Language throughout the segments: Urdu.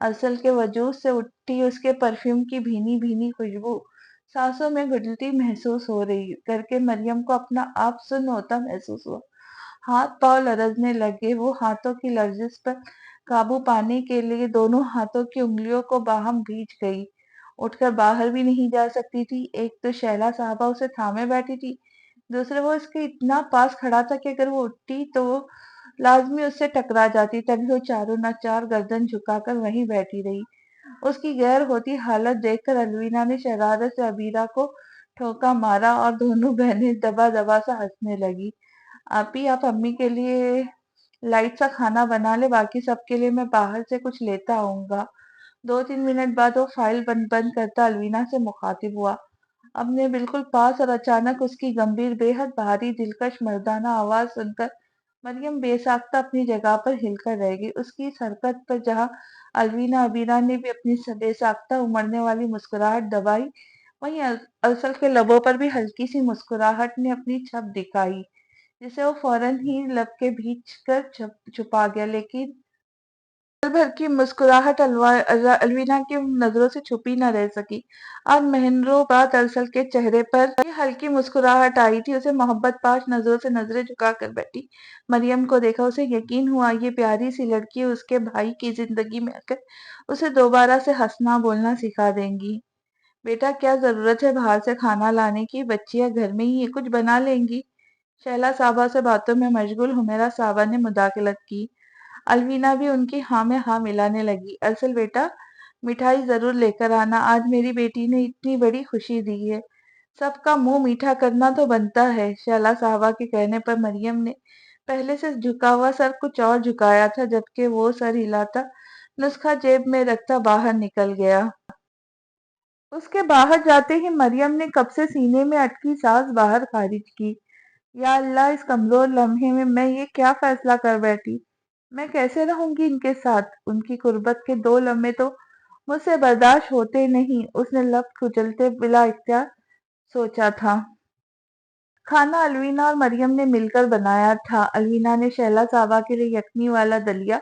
ارسل کے وجود سے اٹھتی اس کے پرفیوم کی بھینی بھینی خوشبو سانسوں میں گھٹتی محسوس ہو رہی کر کے مریم کو اپنا آپ سن ہوتا محسوس ہوا۔ ہاتھ پاؤں لرزنے لگے، وہ ہاتھوں کی لرزش پر قابو پانے کے لیے دونوں ہاتھوں کی انگلیوں کو باہم بھیج گئی، اٹھ کر باہر بھی نہیں جا سکتی تھی۔ ایک تو شیلا صاحبہ اسے تھامے بیٹھی تھی، دوسرے وہ اس کے اتنا پاس کھڑا تھا کہ اگر وہ اٹھتی تو وہ لازمی اس سے ٹکرا جاتی، تبھی وہ چاروں ناچار گردن جھکا کر وہیں بیٹھی رہی۔ اس کی غیر ہوتی حالت دیکھ کر الوینا نے شرارت سے عبیرہ کو ٹھوکا مارا اور دونوں بہنیں دبا دبا سا ہنسنے لگی۔ آپی، آپ امی کے لیے لائٹ سا کھانا بنا لے، باقی سب کے لیے میں باہر سے کچھ لیتا آؤں گا۔ 2-3 منٹ بعد وہ فائل بند بند کرتا الوینا سے مخاطب ہوا، اپنے بالکل پاس، اور اچانک اس کی گمبھیر بے حد بھاری دلکش مردانہ آواز سن کر مریم بے ساختہ اپنی جگہ پر ہل کر رہ گئی۔ اس کی اس حرکت پر جہاں الوینا عبیرہ نے بھی اپنی بے ساختہ امڑنے والی مسکراہٹ دبائی، وہیں ارسل کے لبوں پر بھی ہلکی سی مسکراہٹ نے اپنی چھپ دکھائی، جسے وہ فوراً ہی لب کے بھیچ کر چھپا گیا، لیکن پل بھر کی مسکراہٹ الوینا کی نظروں سے چھپی نہ رہ سکی۔ آج مہینوں بعد ارسل کے چہرے پر یہ ہلکی مسکراہٹ آئی تھی۔ اسے محبت پاش نظروں سے نظریں جھکا کر بیٹھی مریم کو دیکھا، اسے یقین ہوا یہ پیاری سی لڑکی اس کے بھائی کی زندگی میں آ کر اسے دوبارہ سے ہنسنا بولنا سکھا دیں گی۔ بیٹا، کیا ضرورت ہے باہر سے کھانا لانے کی، بچیاں گھر میں ہی کچھ بنا لیں گی۔ شیلا صاحبہ سے باتوں میں مشغول حمیرہ صاحبہ نے مداخلت کی۔ الوینا بھی ان کی ہاں میں ہاں ملانے لگی۔ ارسل بیٹا، مٹھائی ضرور لے کر آنا، آج میری بیٹی نے اتنی بڑی خوشی دی ہے، سب کا منہ میٹھا کرنا تو بنتا ہے۔ شیلا صاحبہ کے کہنے پر مریم نے پہلے سے جھکا ہوا سر کچھ اور جھکایا تھا، جبکہ وہ سر ہلاتا نسخہ جیب میں رکھتا باہر نکل گیا۔ اس کے باہر جاتے ہی مریم نے کب سے سینے میں اٹکی سانس باہر خارج کی۔ یا اللہ، اس کمزور لمحے میں یہ کیا فیصلہ کر بیٹھی، میں کیسے رہوں گی ان کے ساتھ؟ ان کی قربت کے 2 لمحے تو مجھ سے برداشت ہوتے نہیں، اس نے لب کچلتے بلا اختیار سوچا تھا۔ کھانا الوینا اور مریم نے مل کر بنایا تھا۔ الوینا نے شیلا صاحبہ کے لیے یخنی والا دلیا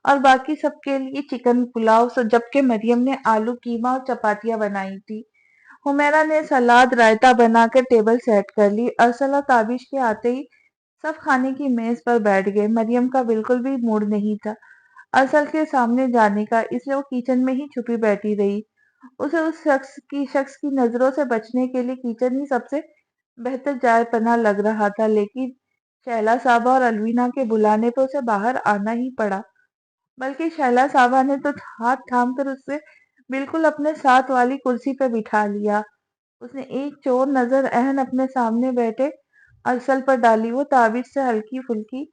اور باقی سب کے لیے چکن پلاؤ، جبکہ مریم نے آلو قیمہ اور چپاتیاں بنائی تھی۔ حمیرہ نے سلاد رائتا بنا کر ٹیبل سیٹ کر لی۔ ارسل اور تابش کے آتے ہی سب کھانے کی میز پر بیٹھ گئے۔ مریم کا بالکل بھی موڈ نہیں تھا ارسل کے سامنے جانے کا، اس لیے وہ کچن میں ہی چھپی بیٹھی رہی۔ اسے اس شخص کی نظروں سے بچنے کے لیے کچن ہی سب سے بہتر جائے پناہ لگ رہا تھا، لیکن شیلا صاحبہ اور الوینا کے بلانے پہ اسے باہر آنا ہی پڑا۔ بلکہ شیلا صاحبہ نے تو ہاتھ تھام کر اسے بالکل اپنے ساتھ والی کرسی پہ بٹھا لیا۔ اس نے ایک چور نظر عین اپنے سامنے بیٹھے ارسل پر ڈالی۔ وہ تابش سے ہلکی پھلکی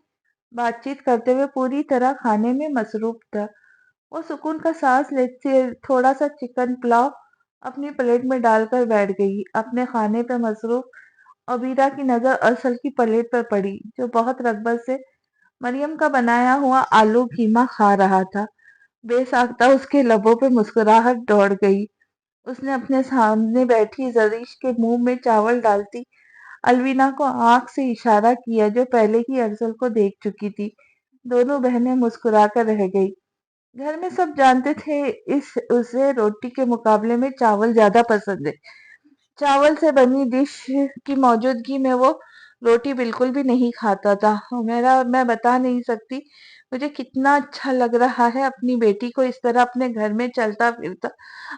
بات چیت کرتے ہوئے پوری طرح کھانے میں مصروف تھا۔ وہ سکون کا سانس لیتے تھوڑا سا چکن پلاؤ اپنی پلیٹ میں ڈال کر بیٹھ گئی۔ اپنے کھانے پہ مصروف عبیرہ کی نظر ارسل کی پلیٹ پر پڑی، جو بہت رغبت سے مریم کا بنایا ہوا آلو قیمہ کھا رہا تھا۔ بے ساختہ اس کے لبوں پہ مسکراہٹ دوڑ گئی۔ اس نے اپنے سامنے بیٹھی زریش کے منہ میں چاول ڈالتی الوینا کو آنکھ سے اشارہ کیا، جو پہلے ہی ارسل کو دیکھ چکی تھی۔ دونوں بہنیں مسکرا کر رہ گئی۔ گھر میں سب جانتے تھے اسے روٹی کے مقابلے میں چاول زیادہ پسند ہے۔ چاول سے بنی ڈش کی موجودگی میں وہ روٹی بالکل بھی نہیں کھاتا تھا۔ میں بتا نہیں سکتی مجھے کتنا اچھا لگ رہا ہے اپنی بیٹی کو اس طرح اپنے گھر میں چلتا پھرتا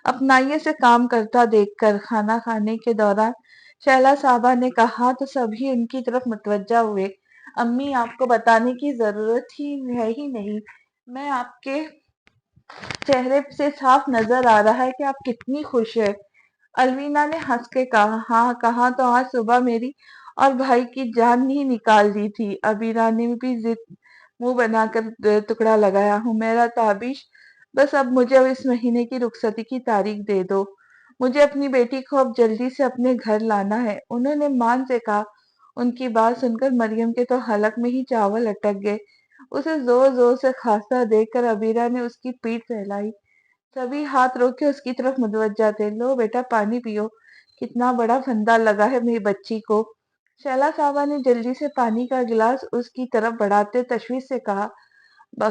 اپنائیت سے کام کرتا دیکھ کر۔ کھانا کھانے کے دوران شیلا صاحبہ نے کہا تو سبھی ان کی طرف متوجہ ہوئے۔ امی، آپ کو بتانے کی ضرورت ہی ہے ہی نہیں، میں آپ کے چہرے سے صاف نظر آ رہا ہے کہ آپ کتنی خوش ہیں۔ الوینا نے ہنس کے کہا، ہاں کہا تو آج صبح میری اور بھائی کی جان ہی نکال دی تھی۔ عبیرہ نے بھی منہ بنا کر ٹکڑا لگایا۔ حمیرہ، تابش، بس اب مجھے اس مہینے کی رخصتی کی تاریخ دے دو، مجھے اپنی بیٹی کو اب جلدی سے اپنے گھر لانا ہے، انہوں نے مان سے کہا۔ ان کی بات سن کر مریم کے تو حلق میں ہی چاول اٹک گئے۔ اسے زور زور سے کھانستا دیکھ کر عبیرہ نے اس کی پیٹھ سہلائی۔ سبھی ہاتھ روک کے اس کی طرف متوجہ تھے۔ لو بیٹا، پانی پیو، کتنا بڑا پھندا لگا ہے میری بچی کو۔ شیلا صاحبہ نے جلدی سے پانی کا گلاس اس کی طرف بڑھاتے تشویش سے کہا۔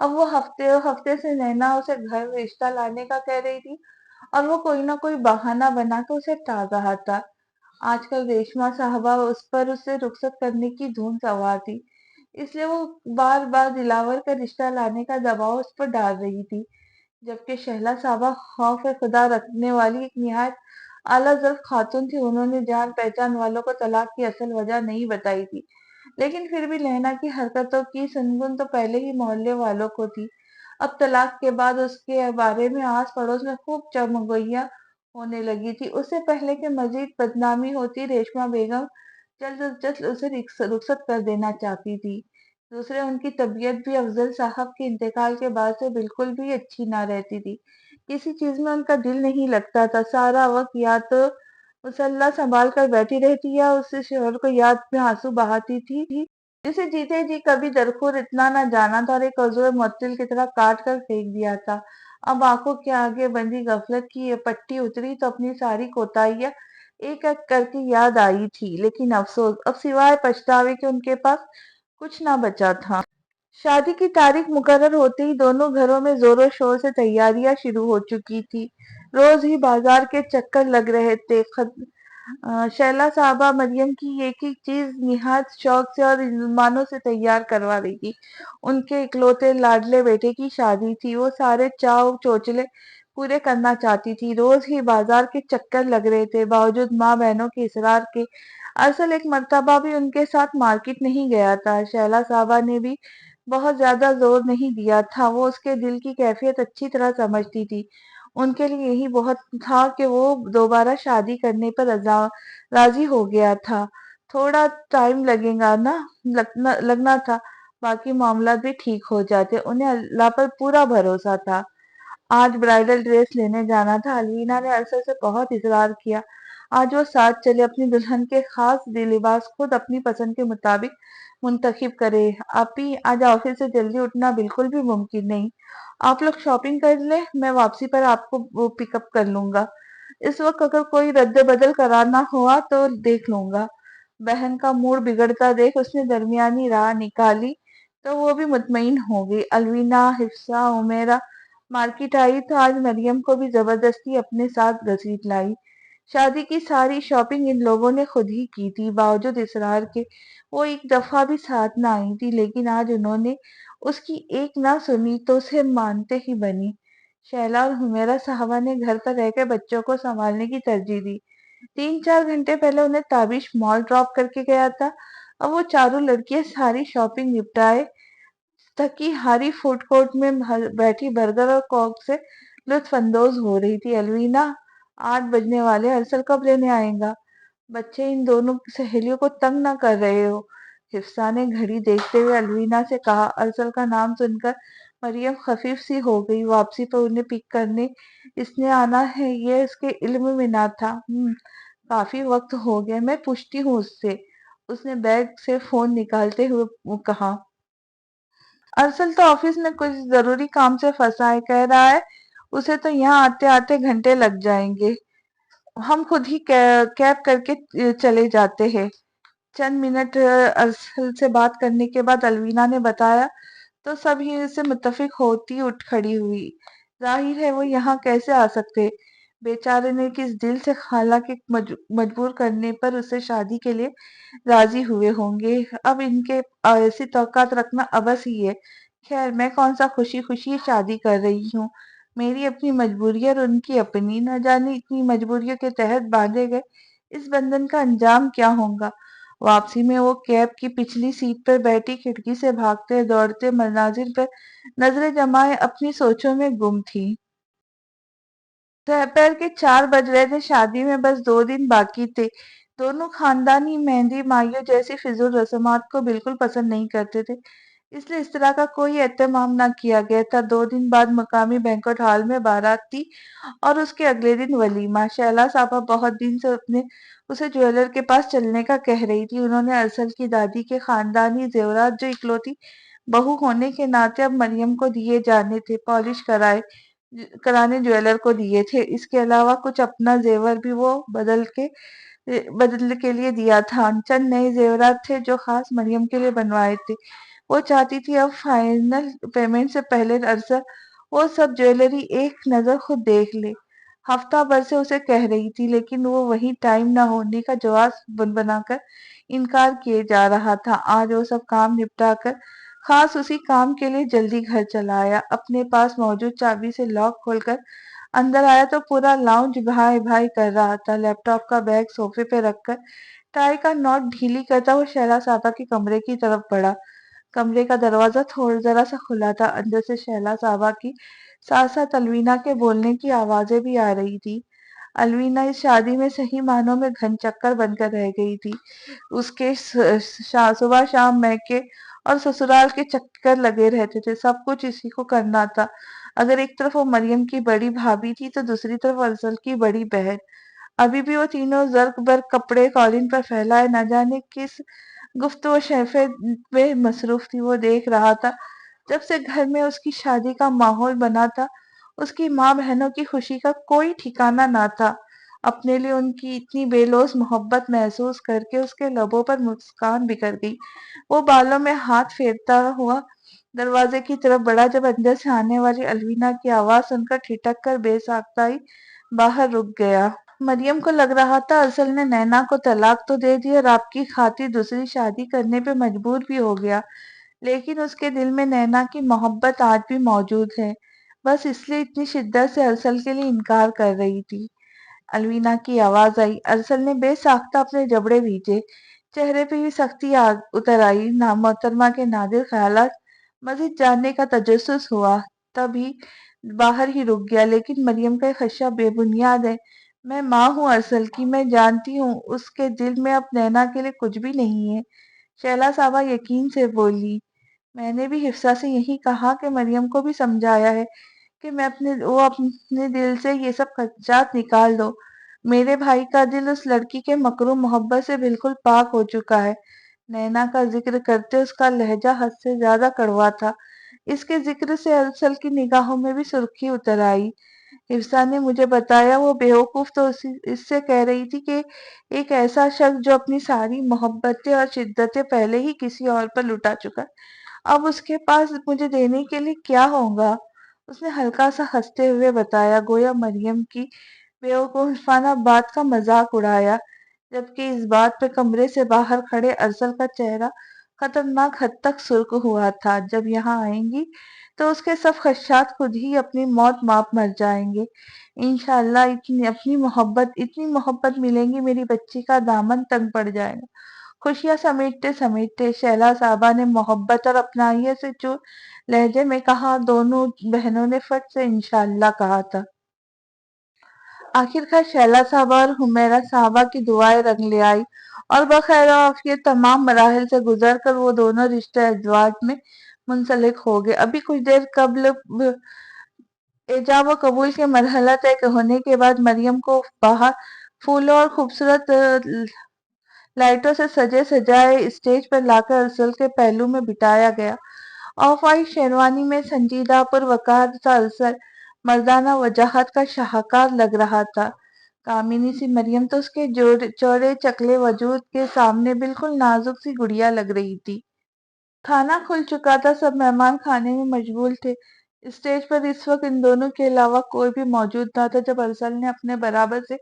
اب وہ ہفتے ہفتے سے نینا اسے گھر رشتہ لانے کا کہہ رہی تھی، اور وہ کوئی نہ کوئی بہانہ بنا کے اسے ٹال رہا تھا۔ آج کل ریشما صاحبہ اسے رخصت کرنے کی دھوم سوار تھی، اس لیے وہ بار بار دلاور کا رشتہ لانے کا دباؤ اس پر ڈال رہی تھی، جبکہ شہلا صاحبہ خوف خدا رکھنے والی ایک نہایت اعلیٰ ذوق خاتون تھی۔ انہوں نے جان پہچان والوں کو طلاق کی اصل وجہ نہیں بتائی تھی، لیکن پھر بھی لینا کی حرکتوں کی سنگن تو پہلے ہی محلے والوں کو تھی۔ اب طلاق کے بعد اس کے بارے میں آس پڑوس میں خوب چمگوئیاں ہونے لگی تھی۔ اس سے پہلے کہ مزید بدنامی ہوتی، ریشما بیگم جلد از جلد اسے رخصت کر دینا چاہتی تھی۔ دوسرے ان کی طبیعت بھی افضل صاحب کے انتقال کے بعد سے بالکل بھی اچھی نہ رہتی تھی، کسی چیز میں ان کا دل نہیں لگتا تھا، سارا وقت یا تو مسلح سنبھال کر بیٹھی رہتی یا اس شوہر کو یاد میں آنسو بہاتی تھی، جسے جیتے جی کبھی درخور اتنا نہ جانا تھا اور ایک عضو معطل کی طرح کاٹ کر پھینک دیا تھا۔ اب آنکھوں کے آگے بندی غفلت کی یہ پٹی اتری تو اپنی ساری کوتاہیاں ایک ایک کر کے یاد آئی تھی، لیکن افسوس اب سوائے پچھتاوے کے ان کے پاس کچھ نہ بچا تھا۔ شادی کی تاریخ مقرر ہوتے ہی دونوں گھروں میں زور و شور سے تیاریاں شروع ہو چکی تھی۔ روز ہی بازار کے چکر لگ رہے تھے۔ شیلا صاحبہ مریم کی ایک ایک چیز نہایت شوق سے اور مہمانوں سے تیار کروا رہی تھی۔ ان کے اکلوتے لاڈلے بیٹے کی شادی تھی، وہ سارے چاؤ چوچلے پورے کرنا چاہتی تھی۔ روز ہی بازار کے چکر لگ رہے تھے، باوجود ماں بہنوں کے اصرار کے۔ ارسل ایک مرتبہ بھی ان کے ساتھ مارکیٹ نہیں گیا تھا۔ شیلا صاحبہ نے بھی بہت زیادہ زور نہیں دیا تھا، وہ اس کے دل کی کیفیت اچھی طرح سمجھتی تھی۔ ان کے لیے یہی بہت تھا کہ وہ دوبارہ شادی کرنے پر راضی ہو گیا تھا۔ تھوڑا ٹائم لگنا تھا، باقی معاملات بھی ٹھیک ہو جاتے، انہیں اللہ پر پورا بھروسہ تھا۔ آج برائڈل ڈریس لینے جانا تھا، الوینا نے ارسل سے بہت اصرار کیا آج وہ ساتھ چلے، اپنی دلہن کے خاص لباس خود اپنی پسند کے مطابق منتخب کرے۔ آپی آج آفس سے جلدی اٹھنا بالکل بھی ممکن نہیں، آپ لوگ شاپنگ کر لیں، میں واپسی پر آپ کو پک اپ کر لوں گا، اس وقت اگر کوئی رد بدل کرانا ہوا تو دیکھ لوں گا۔ بہن کا موڈ بگڑتا دیکھ اس نے درمیانی راہ نکالی تو وہ بھی مطمئن ہو گئی۔ Alvina, Hafsa, Umera market I تو آج مریم کو بھی زبردستی اپنے ساتھ گھسیٹ لائی۔ شادی کی ساری شاپنگ ان لوگوں نے خود ہی کی تھی، باوجود اصرار کے وہ ایک دفعہ بھی ساتھ نہ آئی تھی، لیکن آج انہوں نے اس کی ایک نہ سنی تو اسے مانتے ہی بنی۔ شیلا اور حمیرہ صاحبہ نے گھر پر رہ کے بچوں کو سنبھالنے کی ترجیح دی۔ 3-4 گھنٹے پہلے انہیں تابش مال ڈراپ کر کے گیا تھا، اب وہ چاروں لڑکیاں ساری شاپنگ نپٹائے تھکی ہاری فوڈ کورٹ میں بیٹھی برگر اور کوک سے لطف اندوز ہو رہی تھی۔ الوینا، 8 بجنے والے، ارسل کب لینے آئے گا؟ بچے ان دونوں سہیلیوں کو تنگ نہ کر رہے ہو؟ حفصہ نے گھڑی دیکھتے ہوئے الوینا سے کہا۔ ارسل کا نام سن کر مریم خفیف سی ہو گئی، واپسی پر انہیں پک کرنے اس نے آنا ہے یہ اس کے علم میں نہ تھا۔ کافی وقت ہو گیا، میں پوچھتی ہوں اس سے، اس نے بیگ سے فون نکالتے ہوئے کہا۔ ارسل تو آفس میں کچھ ضروری کام سے پھنسا ہے، کہہ رہا ہے اسے تو یہاں آتے آتے گھنٹے لگ جائیں گے، ہم خود ہی کیب کر کے چلے جاتے ہیں۔ چند منٹ ارسل سے بات کرنے کے بعد الوینا نے بتایا تو سب ہی سے متفق ہوتی اٹھ کھڑی ہوئی۔ ظاہر ہے وہ یہاں کیسے آ سکتے، بیچارے نے کس دل سے خالہ کے مجبور کرنے پر اسے شادی کے لیے راضی ہوئے ہوں گے، اب ان کے ایسی توقعات رکھنا عبث ہی ہے۔ خیر میں کون سا خوشی خوشی شادی کر رہی ہوں، میری اپنی مجبوری اور ان کی اپنی، نہ جانے اتنی مجبوریوں کے تحت باندھے گئے اس بندھن کا انجام کیا ہوگا۔ واپسی میں وہ کیب کی پچھلی سیٹ پر بیٹھی کھڑکی سے بھاگتے دوڑتے مناظر پر نظریں جمائے اپنی سوچوں میں گم تھی۔ دوپہر کے 4 بج رہے تھے، شادی میں بس 2 دن باقی تھے۔ دونوں خاندانی مہندی مائیوں جیسی فضول رسومات کو بالکل پسند نہیں کرتے تھے، اس لیے اس طرح کا کوئی اہتمام نہ کیا گیا تھا۔ 2 دن بعد مقامی بینکوٹ ہال میں بارات تھی اور اس کے اگلے دن ولیمہ۔ شیلا صاحبہ بہت دن سے اسے جویلر کے پاس چلنے کا کہہ رہی تھی۔ انہوں نے ارسل کی دادی کے خاندانی زیورات جو اکلوتی بہو ہونے کے ناطے اب مریم کو دیے جانے تھے، پالش کرانے جویلر کو دیے تھے۔ اس کے علاوہ کچھ اپنا زیور بھی وہ بدل کے لیے دیا تھا۔ چند نئے زیورات تھے جو خاص مریم کے لیے بنوائے تھے، وہ چاہتی تھی اب فائنل پیمنٹ سے پہلے ارسل وہ سب جویلری ایک نظر خود دیکھ لے۔ ہفتہ بھر سے اسے کہہ رہی تھی لیکن وہ وہی ٹائم نہ ہونے کا جواز بن بنا کر انکار کیے جا رہا تھا۔ آج وہ سب کام نپٹا کر خاص اسی کام کے لیے جلدی گھر چلا آیا۔ اپنے پاس موجود چابی سے لاک کھول کر اندر آیا تو پورا لاؤنج بھائی بھائی کر رہا تھا۔ لیپ ٹاپ کا بیگ صوفے پہ رکھ کر ٹائی کا نوٹ ڈھیلی کرتا وہ شہلا صاحبہ کے کمرے کی طرف بڑھا۔ کمرے کا دروازہ ذرا سا کھلا تھا، اندر سے شہلا صاحبہ کی ساتھ ساتھ الوینا کے بولنے کی آوازیں بھی آ رہی تھی۔ الوینا اس شادی میں صحیح معنوں میں گھن چکر بن کر رہ گئی تھی۔ اس کے صبح شام میکے اور سسرال کے چکر لگے رہتے تھے، سب کچھ اسی کو کرنا تھا۔ اگر ایک طرف وہ مریم کی بڑی بھابھی تھی تو دوسری طرف ارسل کی بڑی بہن۔ ابھی بھی وہ تینوں زرق برق کپڑے قالین پر پھیلائے نہ جانے کس گفت و شیفے میں مصروف تھی۔ وہ دیکھ رہا تھا جب سے گھر میں اس کی شادی کا ماحول بنا تھا، اس کی ماں بہنوں کی خوشی کا کوئی ٹھکانہ نہ تھا۔ اپنے لیے ان کی اتنی بے لوث محبت محسوس کر کے اس کے لبوں پر مسکان بکھر گئی۔ وہ بالوں میں ہاتھ پھیرتا ہوا دروازے کی طرف بڑھا جب اندر سے آنے والی الوینا کی آواز سن کر ٹھٹک کر بے ساختہ ہی باہر رک گیا۔ مریم کو لگ رہا تھا ارسل نے نینا کو طلاق تو دے دی اور آپ کی خاطر دوسری شادی کرنے پہ مجبور بھی ہو گیا، لیکن اس کے دل میں نینا کی محبت آج بھی موجود ہے، بس اس لیے اتنی شدت سے ارسل کے لیے انکار کر رہی تھی۔ الوینا کی آواز آئی۔ ارسل نے بے ساختہ اپنے جبڑے بھیجے، چہرے پہ بھی سختی اتر آئی۔ محترمہ کے نادر خیالات مزید جاننے کا تجسس ہوا، تبھی باہر ہی رک گیا۔ لیکن مریم کا خدشہ بے بنیاد ہے، میں ماں ہوں ارسل کی، میں جانتی ہوں اس کے دل میں اب نینا کے لیے کچھ بھی نہیں ہے، شہلا صاحبہ یقین سے بولی۔ میں نے بھی حفصہ سے یہی کہا کہ مریم کو بھی سمجھایا ہے کہ وہ اپنے دل سے یہ سب خدشات نکال دو۔ میرے بھائی کا دل اس لڑکی کے مکروہ محبت سے بالکل پاک ہو چکا ہے۔ نینا کا ذکر کرتے اس کا لہجہ حد سے زیادہ کڑوا تھا۔ اس کے ذکر سے ارسل کی نگاہوں میں بھی سرخی اتر آئی۔ حفصہ نے مجھے بتایا وہ بیوقوف تو اس سے کہہ رہی تھی کہ ایک ایسا شخص جو اپنی ساری محبتیں اور شدتیں پہلے ہی کسی اور پر لٹا چکا، اب اس کے پاس مجھے دینے کے لیے کیا ہوگا؟ اس نے ہلکا سا ہنستے ہوئے بتایا، گویا مریم کی بیوقوفانہ بات کا مذاق اڑایا، جبکہ اس بات پہ کمرے سے باہر کھڑے ارسل کا چہرہ خطرناک حد تک سرخ ہوا تھا۔ جب یہاں آئیں گی تو اس کے سب خدشات خود ہی اپنی موت ماپ مر جائیں گے انشاءاللہ۔ اتنی محبت ملیں گی میری بچی کا دامن تنگ پڑ جائے گا۔ خوشیاں سمیٹتے سمیٹتے شہلا صاحبہ نے محبت اور اپنائیت سے جو لہجے میں کہا، دونوں بہنوں نے فٹ سے انشاءاللہ کہا تھا۔ آخرکار شہلا صاحبہ اور حمیرہ صاحبہ کی دعائیں رنگ لے آئی اور بخیر و عافیت تمام مراحل سے گزر کر وہ دونوں رشتے ازدواج میں منسلک ہو گئے۔ ابھی کچھ دیر قبل ایجاب و قبول کے مرحلہ طے ہونے کے بعد مریم کو باہر پھولوں اور خوبصورت لائٹوں سے سجے سجائے اسٹیج پر لا کر ارسل کے پہلو میں بٹھایا گیا۔ آف وائٹ شیروانی میں سنجیدہ پر وقار سا ارسل مردانہ وجاہت کا شاہکار لگ رہا تھا۔ کامینی سی مریم تو اس کے چوڑے چکلے وجود کے سامنے بالکل نازک سی گڑیا لگ رہی تھی۔ کھانا کھل چکا تھا، سب مہمان کھانے میں مشغول تھے۔ اسٹیج پر اس وقت ان دونوں کے علاوہ کوئی بھی موجود نہ تھا۔ جب ارسل نے اپنے برابر سے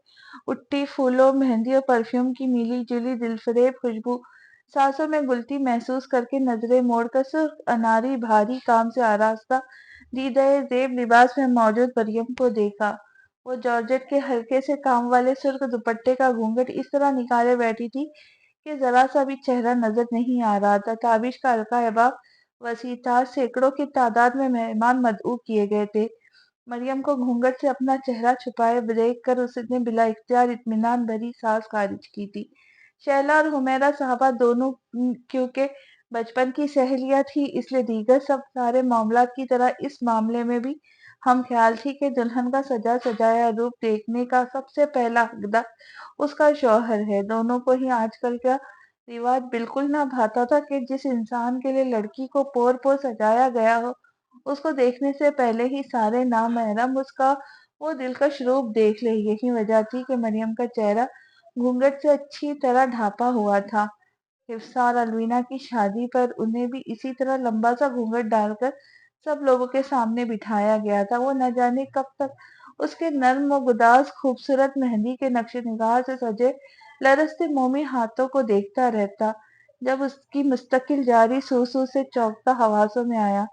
اٹھتی پھولوں، مہندی اور پرفیوم کی ملی جلی دلفریب خوشبو سانسوں میں گلتی محسوس کر کے نظریں موڑ کر سرخ اناری بھاری کام سے آراستہ دیدہ زیب لباس میں موجود مریم کو دیکھا، وہ جارجٹ کے ہلکے سے کام والے سرخ دوپٹے کا گھونگھٹ اس طرح نکالے بیٹھی تھی کہ ذرا سا بھی چہرہ نظر نہیں آ رہا تھا۔ تابش کا ہلکا احباب وسیع تھا، سینکڑوں کی تعداد میں مہمان مدعو کیے گئے تھے۔ مریم کو گھونگھٹ سے اپنا چہرہ چھپائے دیکھ کر اس نے بلا اختیار اطمینان بھری سانس خارج کی تھی۔ شہلا اور حمیرہ صاحبہ دونوں کیونکہ بچپن کی سہیلیاں تھیں، اس لیے دیگر سب سارے معاملات کی طرح اس معاملے میں بھی ہم خیال تھی کہ دلہن کا سجا سجایا روپ دیکھنے کا سب سے پہلا حقدار اس کا شوہر ہے۔ دونوں کو ہی آج کل کا رواج بالکل نہ بھاتا تھا کہ جس انسان کے لیے لڑکی کو پور پور سجایا گیا ہو، اس کو دیکھنے سے پہلے ہی سارے نامحرم اس کا وہ دلکش روپ دیکھ لے۔ یہی وجہ تھی کہ مریم کا چہرہ گھونگھٹ سے اچھی طرح ڈھانپا ہوا تھا۔ حفصہ اور الوینا کی شادی پر انہیں بھی اسی طرح لمبا سا گھونگھٹ ڈال کر سب لوگوں کے سامنے بٹھایا گیا تھا۔ وہ نہ جانے کب تک اس کے نرم و گداز خوبصورت مہندی کے نقش نگار سے سجے لرزتے مومی ہاتھوں کو دیکھتا رہتا، جب اس کی مستقل جاری سو سو سے چونکتا حواسوں میں آیا۔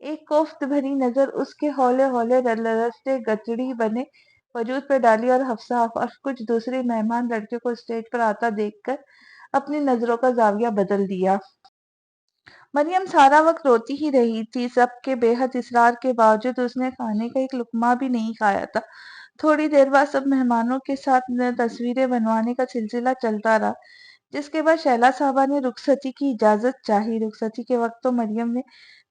ایک کوفت بھری نظر اس کے ہولے ہولے لرزتے گچڑی بنے وجود پہ ڈالی اور حفصہ اور کچھ دوسری مہمان لڑکیوں کو اسٹیج پر آتا دیکھ کر اپنی نظروں کا زاویہ بدل دیا۔ مریم سارا وقت روتی ہی رہی تھی، سب کے بے حد اصرار کے باوجود اس نے کھانے کا ایک لقمہ بھی نہیں کھایا تھا۔ تھوڑی دیر بعد سب مہمانوں کے ساتھ تصویریں بنوانے کا سلسلہ چلتا رہا، جس کے بعد شیلا صاحبہ نے رخصتی کی اجازت چاہی۔ رخصتی کے وقت تو مریم نے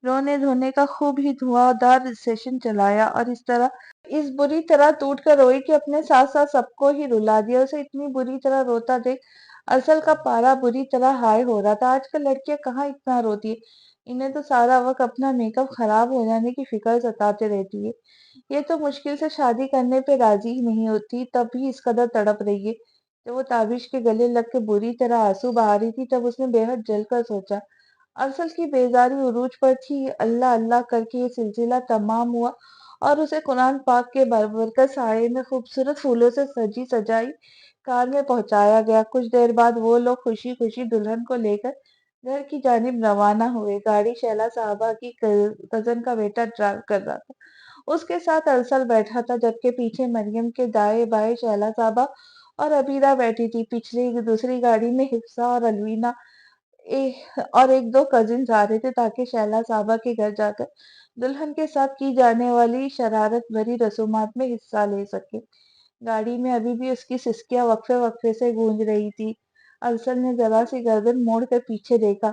رونے دھونے کا خوب ہی دھواں دار سیشن چلایا اور اس بری طرح ٹوٹ کر روئی کہ اپنے ساتھ ساتھ سب کو ہی رلا دیا۔ اسے اتنی بری طرح روتا دیکھ ارسل کا پارا بری طرح ہائی ہو رہا تھا۔ آج کل لڑکیاں کہاں اتنا روتی ہے، انہیں تو سارا وقت اپنا میک اپ خراب ہو جانے کی فکر ستاتے رہتی ہے۔ یہ تو مشکل سے شادی کرنے پہ راضی ہی نہیں ہوتی، تب بھی اس قدر تڑپ رہی ہے۔ جب وہ تابش کے گلے لگ کے بری طرح آنسو بہا رہی تھی، تب اس نے بے حد جل کر سوچا۔ ارسل کی بیزاری عروج پر تھی۔ اللہ اللہ کر کے یہ سلسلہ تمام ہوا اور اسے قرآن پاک کے بابرکت سائے میں خوبصورت پھولوں سے سجی سجائی کار میں پہنچایا گیا۔ کچھ دیر بعد وہ لوگ خوشی خوشی دلہن کو لے کر گھر کی جانب روانہ ہوئے۔ گاڑی شیلا صاحبہ کی کزن کا بیٹا ڈرائیو کر رہا تھا، اس کے ساتھ ارسل بیٹھا تھا، جبکہ پیچھے مریم کے دائیں بائیں شیلا صاحبہ اور عبیرہ بیٹھی تھی۔ پچھلی دوسری گاڑی میں حفصہ اور الوینا اور ایک دو کزنز آ رہے تھے تاکہ شیلا صاحبہ کے گھر جا کر دلہن کے ساتھ کی جانے والی شرارت بھری رسومات میں حصہ لے سکے۔ گاڑی میں ابھی بھی اس کی سسکیاں وقفے وقفے سے گونج رہی تھی۔ ارسل نے ذرا سی گردن موڑ کر پیچھے دیکھا۔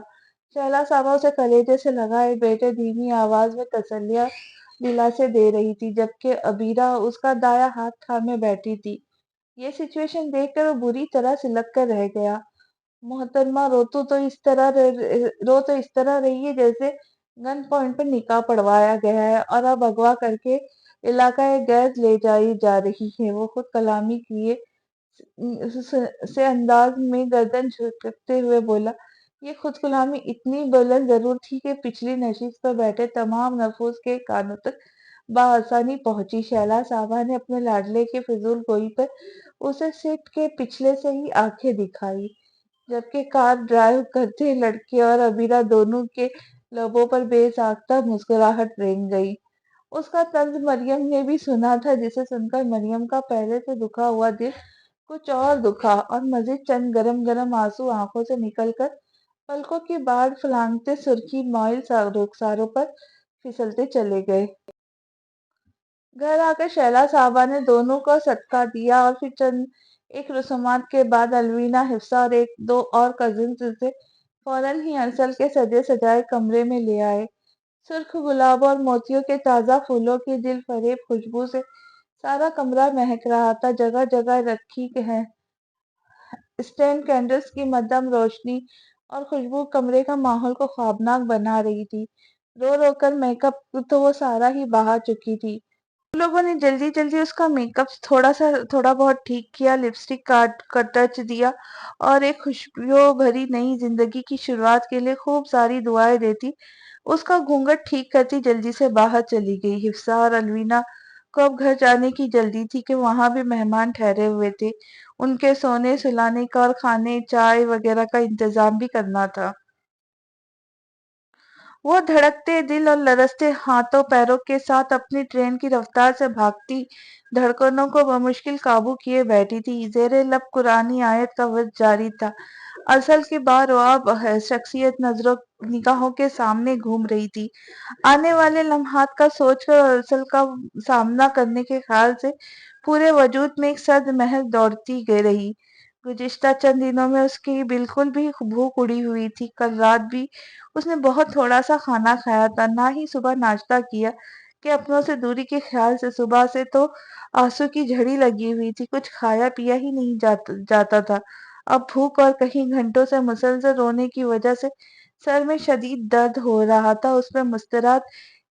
شیلا صاحبہ اسے کلیجے سے لگائے بیٹھے دھیمی آواز میں تسلیاں دلاسے دے رہی تھی، جبکہ عبیرہ اس کا دایاں ہاتھ تھامے بیٹھی تھی۔ یہ سچویشن دیکھ کر وہ بری طرح سلک کر رہ گیا۔ محترمہ رو تو اس طرح رہی ہے جیسے گن پوائنٹ پر نکاح پڑھوایا گیا ہے اور اب اغوا کر کے علاقہ غیظ لے جائی جا رہی ہے۔ وہ خود کلامی کیے سے انداز میں گردن جھکتے ہوئے بولا۔ یہ خود کلامی اتنی بلند ضرور تھی کہ پچھلی نشست پر بیٹھے تمام نفوس کے کانوں تک بآسانی پہنچی۔ شیلا صاحبہ نے اپنے لاڈلے کے فضول گوئی پر اسے سیٹ کے پچھلے سے ہی آنکھیں دکھائی، جبکہ کار ڈرائیو کرتے لڑکے اور عبیرہ دونوں کے لبوں پر بے ساختہ مسکراہٹ رنگ گئی۔ اس کا طنز مریم نے بھی سنا تھا، جسے سن کر مریم کا پہلے سے دکھا ہوا دل کچھ اور دکھا اور مزید چند گرم گرم آنسو آنکھوں سے نکل کر پلکوں کی باڑ پھلانگتے سرخی مائل رخساروں پر پھسلتے چلے گئے۔ گھر آ کر شیلا صاحبہ نے دونوں کو صدقہ دیا اور پھر چند ایک رسومات کے بعد الوینا، حفصہ اور ایک دو اور کزنز اسے فوراً ہی ارسل کے سجے سجائے کمرے میں لے آئے۔ سرخ گلابوں اور موتیوں کے تازہ پھولوں کی دل فریب خوشبو سے سارا کمرہ مہک رہا تھا۔ جگہ جگہ رکھی اسٹینڈ کینڈلز کی مدھم روشنی اور خوشبو کمرے کا ماحول کو خوابناک بنا رہی تھی۔ رو رو کر میک اپ تو وہ سارا ہی بہا چکی تھی۔ لوگوں نے جلدی جلدی اس کا میک اپ تھوڑا بہت ٹھیک کیا، لپسٹک کا ٹچ دیا اور ایک خوشبو بھری نئی زندگی کی شروعات کے لیے خوب ساری دعائیں دیتی اس کا گھونگھٹ ٹھیک کرتی جلدی سے باہر چلی گئی۔ حفصہ اور الوینا کو اب گھر جانے کی جلدی تھی کہ وہاں بھی مہمان ٹھہرے ہوئے تھے، ان کے سونے سلانے کا اور کھانے چائے وغیرہ کا انتظام بھی کرنا تھا۔ وہ دھڑکتے دل اور لرزتے ہاتھوں پیروں کے ساتھ اپنی ٹرین کی رفتار سے بھاگتی دھڑکنوں کو بمشکل قابو کیے بیٹھی تھی۔ زیر لب قرآنی آیت کا ورد جاری تھا۔ ارسل کی بارآب شخصیت نگاہوں کے سامنے گھوم رہی تھی۔ آنے والے لمحات کا سوچ کر اور ارسل کا سامنا کرنے کے خیال سے پورے وجود میں ایک سرد مہک دوڑتی رہی۔ گزشتہ چند دنوں میں اس کی بالکل بھی بھوک اڑی ہوئی تھی۔ کل رات بھی اس نے بہت تھوڑا سا کھانا کھایا تھا، نہ ہی صبح ناشتہ کیا کہ اپنوں سے دوری کے خیال سے صبح سے تو آنسو کی جھڑی لگی ہوئی تھی، کچھ کھایا پیا ہی نہیں جاتا تھا۔ اب بھوک اور کہیں گھنٹوں سے مسلسل رونے کی وجہ سے سر میں شدید درد ہو رہا تھا۔ اس میں مسترد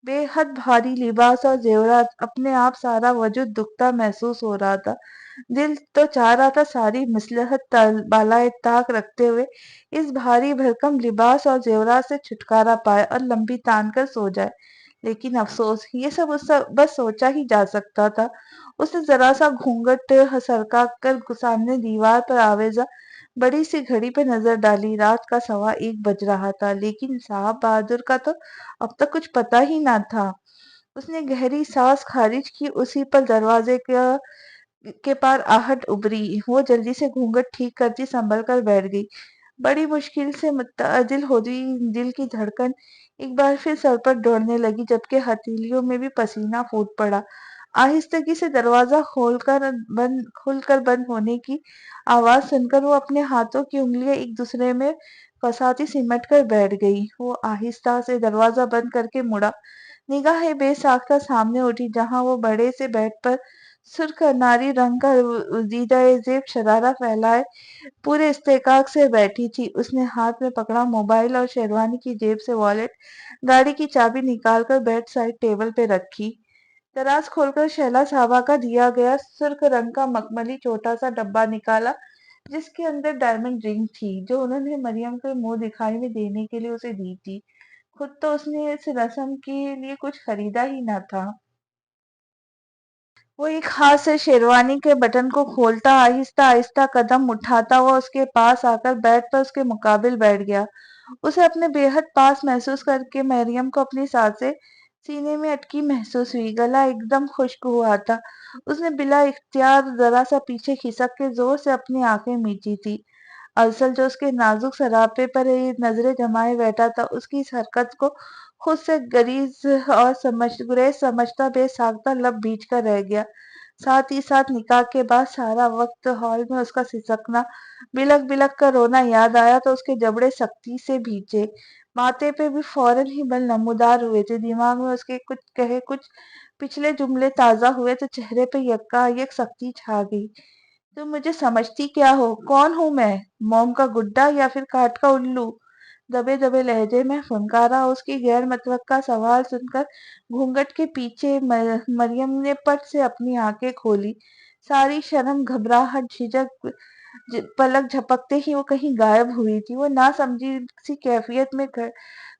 بے حد بھاری لباس اور زیورات، اپنے آپ سارا وجود دکھتا محسوس ہو رہا تھا۔ دل تو چاہ رہا تھا ساری مصلحت بالائے طاق رکھتے ہوئے اس بھاری بھرکم لباس اور زیورات سے چھٹکارا پائے اور لمبی تان کر سو جائے، لیکن افسوس یہ سب بس سوچا ہی جا سکتا تھا۔ اس نے ذرا سا گھونگھٹ سرکا کر سامنے دیوار پر آویزاں بڑی سی گھڑی پہ نظر ڈالی۔ رات کا 1:15 بج رہا تھا، لیکن صاحب بہادر کا تو اب تک کچھ پتا ہی نہ تھا۔ اس نے گہری سانس خارج کی، اسی پر دروازے کے پار آہٹ ابھری۔ وہ جلدی سے گھونگھٹ ٹھیک کرتی سنبھل کر بیٹھ گئی۔ بڑی مشکل سے متعدل ہوئی دل کی دھڑکن ایک بار پھر سر پر دوڑنے لگی، جبکہ ہتھیلیوں میں بھی پسینہ پھوٹ پڑا۔ آہستگی سے دروازہ کھل کر بند ہونے کی آواز سن کر وہ اپنے ہاتھوں کی انگلیاں ایک دوسرے میں فساتی سمٹ کر بیٹھ گئی۔ وہ آہستہ سے دروازہ بند کر کے مڑا، نگاہیں بے ساختہ سامنے اٹھی، جہاں وہ بڑے سے بیڈ پر سرخ اناری رنگ کا وزیدہ زیب شرارہ پھیلائے پورے استحقاق سے بیٹھی تھی۔ اس نے ہاتھ میں پکڑا موبائل اور شیروانی کی جیب سے والیٹ، گاڑی کی چابی نکال کر بیڈ سائڈ ٹیبل پہ رکھی۔ دراز کھول کر شیلا صاحبہ کا دیا گیا سرخ رنگ کا مخملی چھوٹا سا ڈبہ نکالا، جس کے اندر ڈائمنڈ رنگ تھی، جو انہوں نے مریم کے منہ دکھائی میں دینے کے لیے اسے دی تھی۔ خود تو اس نے اس رسم کے لیے کچھ خریدا ہی نہ تھا۔ وہ ایک ہاتھ سے شیروانی کے بٹن کو کھولتا، آہستہ آہستہ قدم اٹھاتا ہوا اس کے پاس آ کر بیڈ پر اس کے مقابل بیٹھ گیا۔ اسے اپنے بے حد پاس محسوس کر کے مریم کو اپنی سانسیں سینے میں اٹکی محسوس ہوئی۔ گلا ایک دم خشک ہوا تھا۔ اس نے بلا اختیار ذرا سا پیچھے کھسک کے زور سے اپنی آنکھیں میچی تھی۔ ارسل جو اس کے نازک سراپے پر نظریں جمائے بیٹھا تھا، اس کی اس حرکت کو خود سے گریز سمجھتا بے ساختہ لب بھیج کر رہ گیا۔ ساتھ ہی ساتھ نکاح کے بعد سارا وقت ہال میں اس کا سسکنا، بلک بلک کر رونا یاد آیا تو اس کے جبڑے سختی سے بھیجے، ماتھے پہ بھی فوراً ہی بل نمودار ہوئے تھے۔ دماغ میں اس کے کچھ پچھلے جملے تازہ ہوئے تو چہرے پہ یکا یک سختی چھا گئی۔ تم مجھے سمجھتی کیا ہو؟ کون ہوں میں؟ موم کا گڈا یا پھر کاٹ کا الو؟ دبے دبے لہجے میں فنکارا۔ اس کی غیر متوقع سوال سن کر گھونگھٹ کے پیچھے مریم نے پٹ سے اپنی آنکھیں کھولی۔ ساری شرم، گھبراہٹ، جھجک پلک جھپکتے ہی وہ کہیں غائب ہوئی تھی۔ وہ نہ سمجھی سی کیفیت میں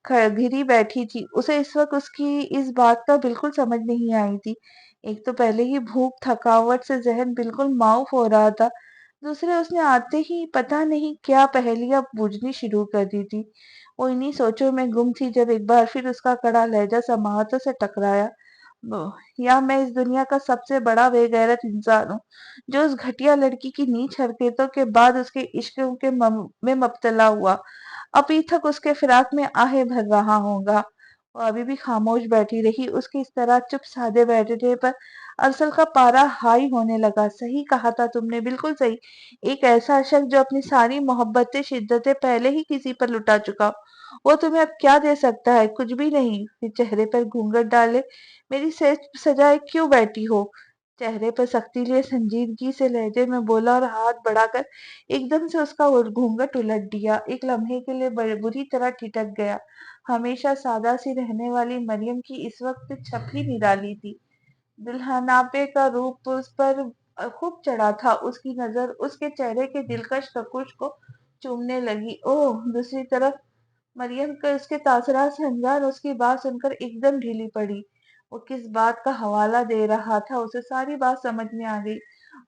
گھری بیٹھی تھی۔ اسے اس وقت اس کی اس بات کا بالکل سمجھ نہیں آئی تھی۔ ایک تو پہلے ہی بھوک تھکاوٹ سے ذہن بالکل معاف ہو رہا تھا، دوسرے اس نے آتے ہی پتہ نہیں کیا پہیلیاں بوجھنی شروع کر دی تھی۔ وہ انہی سوچوں میں گم تھی جب ایک بار پھر اس کا کڑا لہجہ سماعتوں سے ٹکرایا۔ یا میں اس دنیا کا سب سے بڑا بے غیرت انسان ہوں، جو اس گھٹیا لڑکی کی نیچ حرکتوں کے بعد اس کے عشق میں مبتلا ہوا، ابھی تک اس کے فراق میں آہیں بھر رہا ہوں گا۔ وہ ابھی بھی خاموش بیٹھی رہی۔ اس کے اس طرح چپ سادے بیٹھنے پر ارسل کا پارا ہائی ہونے لگا۔ صحیح کہا تھا تم نے، بالکل صحیح۔ ایک ایسا شخص جو اپنی ساری محبتیں شدتیں پہلے ہی کسی پر لٹا چکا ہو، وہ تمہیں اب کیا دے سکتا ہے؟ کچھ بھی نہیں۔ پھر چہرے پر گھونگھٹ ڈالے میری سجائے کیوں بیٹھی ہو؟ چہرے پر سختی لیے سنجیدگی سے لہجے میں بولا اور ہاتھ بڑھا کر ایک دم سے اس کا گھونگھٹ الٹ دیا۔ ایک لمحے کے لیے بری طرح ٹھٹک گیا۔ ہمیشہ سادہ سی رہنے والی مریم کی اس وقت چھپ ہی نرالی تھی۔ دلہناپے کا روپ اس پر خوب چڑھا تھا۔ اس کی نظر اس کے چہرے کے دلکش ککش کو چومنے لگی۔ اوہ! دوسری طرف مریم کا اس کے تاثرات سے انجان اس کی بات سن کر ایک دم ڈھیلی پڑی۔ وہ کس بات کا حوالہ دے رہا تھا، اسے ساری بات سمجھ میں آ گئی۔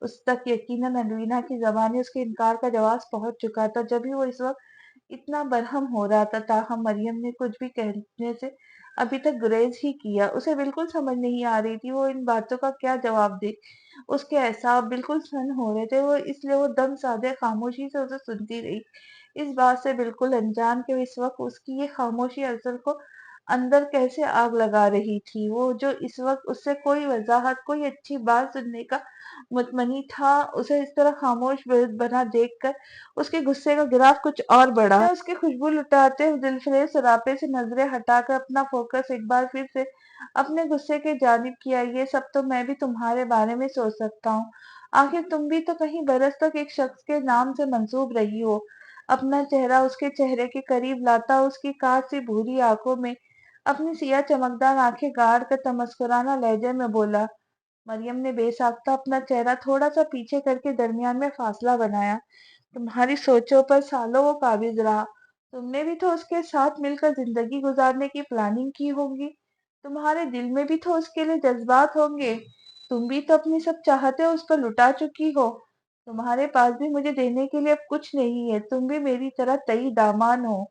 اس تک یقیناً ادوینا کی زبانی اس کے انکار کا جواز پہنچ چکا تھا، جبھی وہ اس وقت اتنا برہم ہو رہا تھا۔ تاہم مریم نے کچھ بھی کہنے سے ابھی تک گریز ہی کیا۔ اسے بالکل سمجھ نہیں آ رہی تھی وہ ان باتوں کا کیا جواب دے۔ اس کے اعصاب بالکل سن ہو رہے تھے، اس لیے وہ دم سادے خاموشی سے اسے سنتی رہی، اس بات سے بالکل انجان کہ اس وقت اس کی یہ خاموشی ارسل کو اندر کیسے آگ لگا رہی تھی۔ وہ جو اس وقت اس سے کوئی وضاحت، کوئی اچھی بات سننے کا متمنی تھا، اسے اس طرح خاموش بنا دیکھ کر اس کے غصے کا گراف کچھ اور بڑھا۔ اس نے اس کی خوشبو لٹاتے دلفریب سراپے سے نظریں ہٹا کر اپنا فوکس ایک بار پھر سے اپنے غصے کی جانب کیا۔ یہ سب تو میں بھی تمہارے بارے میں سوچ سکتا ہوں۔ آخر تم بھی تو کئی برس تک ایک شخص کے نام سے منسوب رہی ہو۔ اپنا چہرہ اس کے چہرے کے قریب لاتا اس کی کاٹ سی بھوری آنکھوں میں اپنی سیاہ چمکدار آنکھیں گاڑ کر تمسکرانہ لہجے میں بولا۔ مریم نے بے ساختہ اپنا چہرہ تھوڑا سا پیچھے کر کے درمیان میں فاصلہ بنایا۔ تمہاری سوچوں پر سالوں وہ قابض رہا۔ تم نے بھی تو اس کے ساتھ مل کر زندگی گزارنے کی پلاننگ کی ہوگی۔ تمہارے دل میں بھی تو اس کے لیے جذبات ہوں گے۔ تم بھی تو اپنی سب چاہتے اس پر لٹا چکی ہو۔ تمہارے پاس بھی مجھے دینے کے لیے اب کچھ نہیں ہے۔ تم بھی میری طرح تئی دامان ہو۔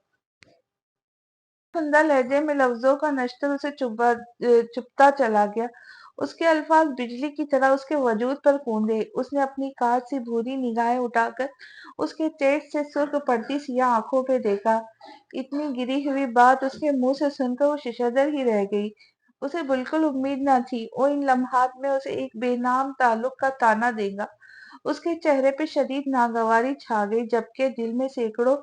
خندہ لہجے میں لفظوں کا نشتر اسے چپتا چلا گیا۔ اس کے الفاظ بجلی کی طرح اس کے وجود پر کوندے۔ اس نے اپنی کاج سی بھوری نگاہیں اٹھا کر اس کے تیز سے سرخ پڑتی سیاہ آنکھوں پہ دیکھا۔ اتنی گری ہوئی بات اس کے منہ سے سن کر وہ ششدر ہی رہ گئی۔ اسے بالکل امید نہ تھی وہ ان لمحات میں اسے ایک بے نام تعلق کا تانا دے گا۔ اس کے چہرے پہ شدید ناگواری چھا گئی، جبکہ دل میں سینکڑوں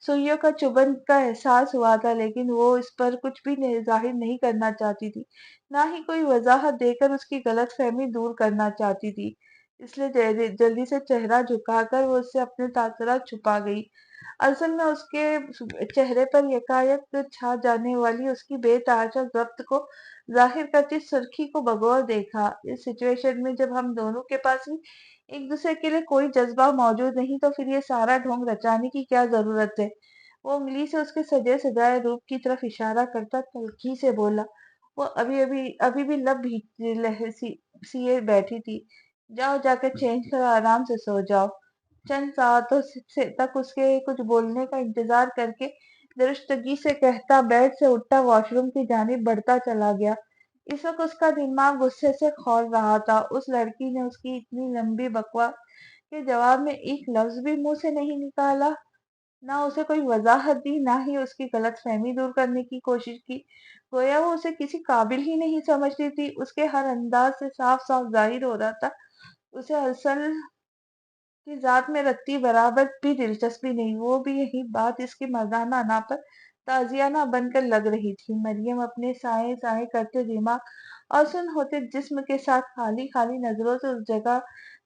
سوئیوں کا چبھن کا احساس ہوا تھا، لیکن وہ اس پر کچھ بھی ظاہر نہیں کرنا چاہتی تھی، نہ ہی کوئی وضاحت دے کر اس کی غلط فہمی دور کرنا چاہتی تھی۔ اس لیے جلدی سے چہرہ جھکا کر وہ اس سے اپنے تاثرات چھپا گئی۔ اصل میں اس کے چہرے پر یکایک چھا جانے والی اس کی بے تحاشا ضبط کو ظاہر کرتی سرخی کو بغور دیکھا۔ اس سچویشن میں جب ہم دونوں کے پاس بھی ایک دوسرے کے لیے کوئی جذبہ موجود نہیں تو پھر یہ سارا ڈھونگ رچانے کی کیا ضرورت ہے؟ وہ انگلی سے اس کے سجے سجائے روپ کی طرف اشارہ کرتا تلخی سے بولا۔ وہ ابھی بھی لب سیے بیٹھی تھی۔ جاؤ، جا کے چینج کرو، آرام سے سو جاؤ۔ چند ساعتوں تک اس کے کچھ بولنے کا انتظار کر کے درستگی سے کہتا بیڈ سے اٹھتا واش روم کی جانب بڑھتا چلا گیا۔ اس وقت اس کا دماغ غصے سے کھول رہا تھا۔ اس لڑکی نے اس کی اتنی لمبی بکواس کے جواب میں ایک لفظ بھی منہ سے نہیں نکالا، نہ اسے کوئی وضاحت دی، نہ ہی اس کی غلط فہمی دور کرنے کی کوشش کی۔ گویا وہ اسے کسی قابل ہی نہیں سمجھتی تھی۔ اس کے ہر انداز سے صاف صاف ظاہر ہو رہا تھا اسے اصل کی ذات میں رتی برابر بھی دلچسپی نہیں۔ وہ بھی یہی بات اس کی مردانہ انا پر تازیانہ بن کر لگ رہی تھی۔ مریم اپنے سائیں سائیں کرتے دماغ اور سن ہوتے جسم کے ساتھ خالی خالی نظروں سے اس جگہ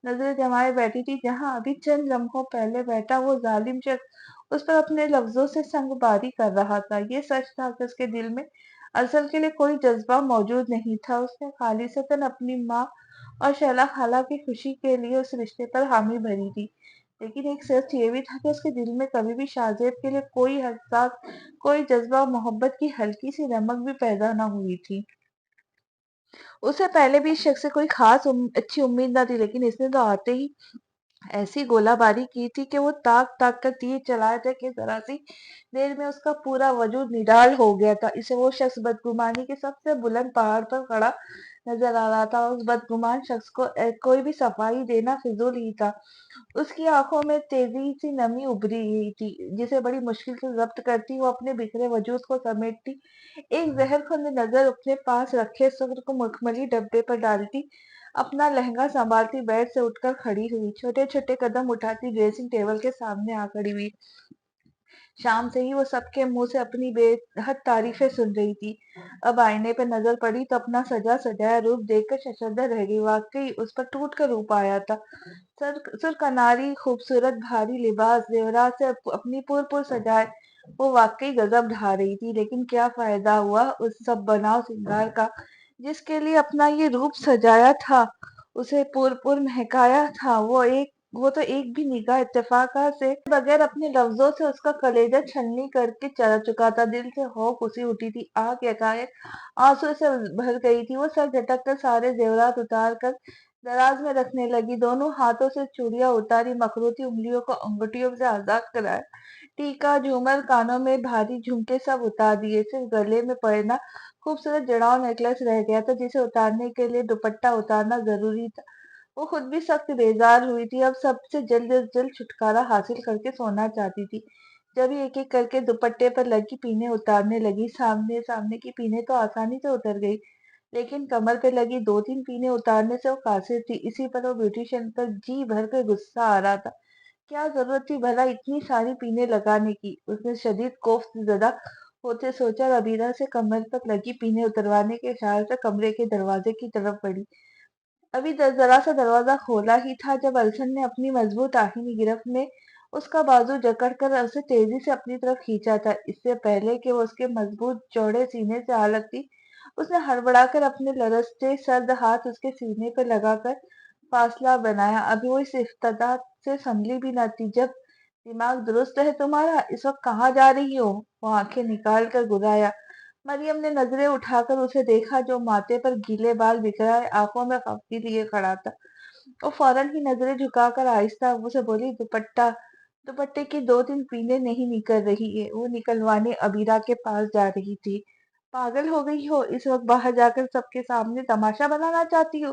نظریں جمائے بیٹھی تھی جہاں ابھی چند لمحوں پہلے بیٹھا وہ ظالم شخص اس پر اپنے لفظوں سے سنگ باری کر رہا تھا۔ یہ سچ تھا کہ اس کے دل میں اصل کے لیے کوئی جذبہ موجود نہیں تھا۔ اس نے خالصتاً اپنی ماں اور شعلہ خالہ کی خوشی کے لیے اس رشتے پر حامی بھری تھی، لیکن ایک سچ یہ بھی تھا کہ اس کے دل میں کبھی بھی شاہزیب کے لیے کوئی احساس، کوئی جذبہ محبت کی ہلکی سی رمق بھی پیدا نہ ہوئی تھی۔ اسے پہلے بھی اس شخص سے کوئی خاص اچھی امید نہ تھی، لیکن اس نے تو آتے ہی ایسی گولہ باری کی تھی کہ وہ تاک تاک کر تیر چلائے تھے کہ ذرا سی دیر میں اس کا پورا وجود نڈال ہو گیا تھا۔ اسے وہ شخص بدگمانی کے سب سے بلند پہاڑ پر کھڑا نظر آ رہا تھا۔ اس بدگمان شخص کو کوئی بھی صفائی دینا فضول ہی تھا۔ اس کی آنکھوں میں تیزی سی نمی ابھری ہوئی تھی جسے بڑی مشکل سے ضبط کرتی وہ اپنے بکھرے وجود کو سمیٹتی، ایک زہر خند نظر اپنے پاس رکھے صدر کو مخملی ڈبے پر ڈالتی، اپنا لہنگا سنبھالتی بیڈ سے اٹھ کر کھڑی ہوئی، چھوٹے چھوٹے قدم اٹھاتی ڈریسنگ ٹیبل کے سامنے آ کھڑی ہوئی۔ شام سے ہی وہ سب کے منہ سے اپنی بے حد تعریفیں سن رہی تھی۔ اب آئینے پہ نظر پڑی تو اپنا سجا سجایا روپ دیکھ کر ششدر رہ گئی۔ واقعی اس پر ٹوٹ کر روپ آیا تھا۔ سرکناری خوبصورت بھاری لباس زیورات سے اپنی پور سجائے وہ واقعی غضب ڈھا رہی تھی، لیکن کیا فائدہ ہوا اس سب بناؤ سنگار کا جس کے لیے اپنا یہ روپ سجایا تھا، اسے پور مہکایا تھا۔ وہ تو ایک بھی نگاہ اتفاق سے بغیر اپنے لفظوں سے اس کا کلیجہ چھلنی کر کے چلا چکا تھا۔ دل سے ہوک اسی اٹھی تھی، آنکھ یکایک آنسو سے بھر گئی تھی۔ وہ سر جھٹک کر سارے زیورات اتار کر دراز میں رکھنے لگی، دونوں ہاتھوں سے چوڑیاں اتاری، مخروطی انگلیوں کو انگوٹھیوں سے آزاد کرایا، ٹیکا، جھومر، کانوں میں بھاری جھمکے سب اتار دیے، صرف گلے میں پہنا خوبصورت جڑاؤ نیکلس رہ گیا تھا جسے اتارنے کے لیے دوپٹہ اتارنا ضروری تھا۔ وہ خود بھی سخت بیزار ہوئی تھی، اب سب سے جلد از جلد چھٹکارا حاصل کر کے سونا چاہتی تھی۔ جب ایک ایک کر کے دوپٹے پر لگی پینیں اتارنے لگی، سامنے کی پینیں تو آسانی سے اتر گئی، لیکن کمر پہ لگی دو تین پینیں اتارنے سے وہ قاصر تھی۔ اسی پر وہ بیوٹیشین پر جی بھر کے غصہ آ رہا تھا۔ کیا ضرورت تھی بھلا اتنی ساری پینیں لگانے کی؟ اس نے شدید کوفت زدہ ہوتے سوچا۔ ربیرہ سے کمر تک لگی پینیں اتروانے کے اشارے سے کمرے کے دروازے کی طرف بڑھی۔ ابھی ذرا سا دروازہ کھولا ہی تھا جب السن نے اپنی مضبوط آہنی گرفت میں اس کا بازو جکڑ کر اسے تیزی سے اپنی طرف کھینچا تھا۔ اس سے پہلے کہ وہ اس کے مضبوط چوڑے سینے سے آ لگتی، اس نے ہڑبڑا کر اپنے لرزتے سرد ہاتھ اس کے سینے پر لگا کر فاصلہ بنایا۔ ابھی وہ اس افتتاح سے سنبھلی بھی نہ تھی جب دماغ درست ہے تمہارا، اس وقت کہاں جا رہی ہو؟ وہ آنکھیں نکال کر گرایا۔ مریم نے نظریں اٹھا کر اسے دیکھا جو ماتھے پر گیلے بال بکھرائے آنکھوں میں خفگی لیے کھڑا تھا۔ وہ فوراً ہی نظریں جھکا کر آہستہ اسے بولی، دوپٹہ۔ دوپٹے کی 2 3 پینے نہیں نکل رہی ہے۔ وہ نکلوانے ابیرہ کے پاس جا رہی تھی۔ پاگل ہو گئی ہو؟ اس وقت باہر جا کر سب کے سامنے تماشا بنانا چاہتی ہو؟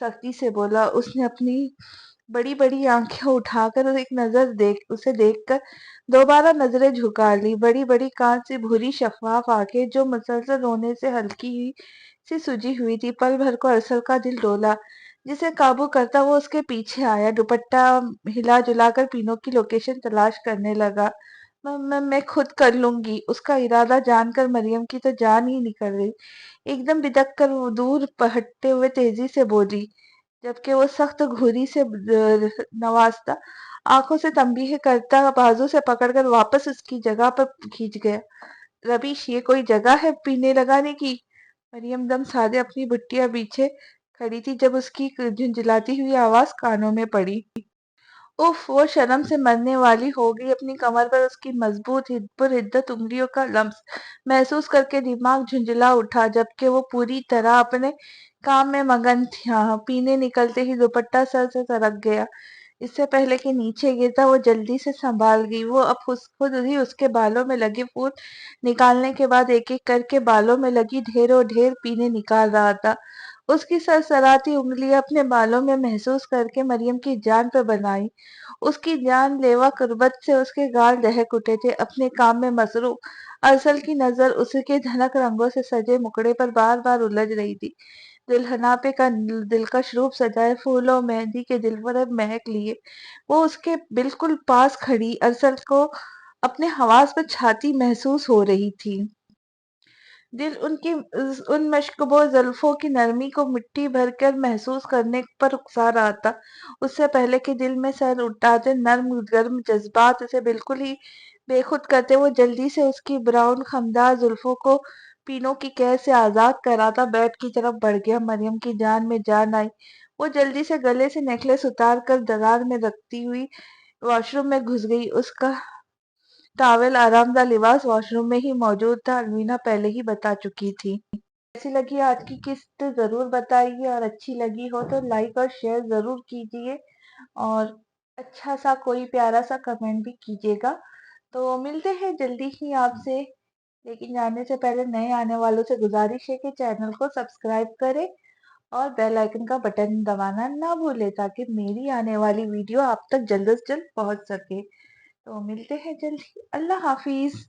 سختی سے بولا۔ اس نے اپنی بڑی بڑی آنکھیں اٹھا کر ایک نظر اسے دیکھ کر دوبارہ نظریں جھکا لی۔ بڑی بڑی کانچ سی بھوری شفاف آنکھیں جو مسلسل رونے سے ہلکی سی سجی ہوئی تھی۔ پل بھر کو ارسل کا دل ڈولا۔ جسے قابو کرتا وہ اس کے پیچھے آیا، دوپٹہ ہلا جلا کر پینوں کی لوکیشن تلاش کرنے لگا۔ میں خود کر لوں گی۔ اس کا ارادہ جان کر مریم کی تو جان ہی نکل گئی۔ ایک دم بدک کر وہ دور ہٹتے ہوئے تیزی سے بولی، جبکہ وہ سخت گھوری سے نوازتا آنکھوں سے تنبیہ کرتا بازو سے پکڑ کر واپس اس کی جگہ پر کھینچ گیا۔ ربیش، یہ کوئی جگہ ہے پینے لگانے کی؟ مریم دم سادے اپنی بٹیاں پیچھے کھڑی تھی جب اس کی جھنجھلاتی ہوئی آواز کانوں میں پڑی۔ اف! وہ شرم سے مرنے والی ہو گئی۔ اپنی کمر پر اس کی مضبوط پرحدت انگلیوں کا لمس محسوس کر کے دماغ جھنجھلا اٹھا، جبکہ وہ پوری طرح اپنے کام میں مگن تھا۔ پینے نکلتے ہی دوپٹہ سر سے سرک گیا۔ اس سے پہلے کہ نیچے گرتا وہ جلدی سے سنبھال گئی۔ وہ اب خود ہی اس کے بالوں میں لگے پھول نکالنے کے بعد ایک ایک کر کے بالوں میں لگی ڈھیروں ڈھیر پینے نکال رہا تھا۔ اس کی سرسراتی انگلیاں اپنے بالوں میں محسوس کر کے مریم کی جان پہ بنائی۔ اس کی جان لیوا قربت سے اس کے گال دہک اٹھے تھے۔ اپنے کام میں مصروف ارسل کی نظر اس کے دھنک رنگوں سے سجے مکڑے پر بار بار الجھ رہی تھی۔ دلہناپے کا دلکش روپ سجائے پھولوں مہندی کے دلفریب مہک لیے وہ اس کے بالکل پاس کھڑی ارسل کو اپنے حواس پر چھاتی محسوس ہو رہی تھی۔ دل ان مشکبو زلفوں کی نرمی کو مٹھی بھر کر محسوس کرنے پر اکسا رہا تھا۔ اس سے پہلے کہ دل میں سر اٹھاتے نرم گرم جذبات اسے بالکل ہی بے خود کرتے، وہ جلدی سے اس کی براؤن خمدار زلفوں کو پینوں کی قید سے آزاد کراتا بیڈ کی طرف بڑھ گیا۔ مریم کی جان میں جان آئی۔ وہ جلدی سے گلے سے نیکلس اتار کر دراز میں رکھتی ہوئی واش روم میں گھس گئی۔ اس کا ٹاول آرام دہ لباس واش روم میں ہی موجود تھا، الوینا پہلے ہی بتا چکی تھی۔ کیسی لگی آج کی قسط ضرور بتائیے، اور اچھی لگی ہو تو لائک اور شیئر ضرور کیجیے، اور اچھا سا کوئی پیارا سا کمنٹ بھی کیجیے گا۔ تو ملتے ہیں جلدی ہی آپ سے، لیکن جانے سے پہلے نئے آنے والوں سے گزارش ہے کہ چینل کو سبسکرائب کریں اور بیل آئیکن کا بٹن دبانا نہ بھولیں تاکہ میری آنے والی ویڈیو آپ تک جلد از جلد پہنچ سکے۔ تو ملتے ہیں جلدی۔ اللہ حافظ۔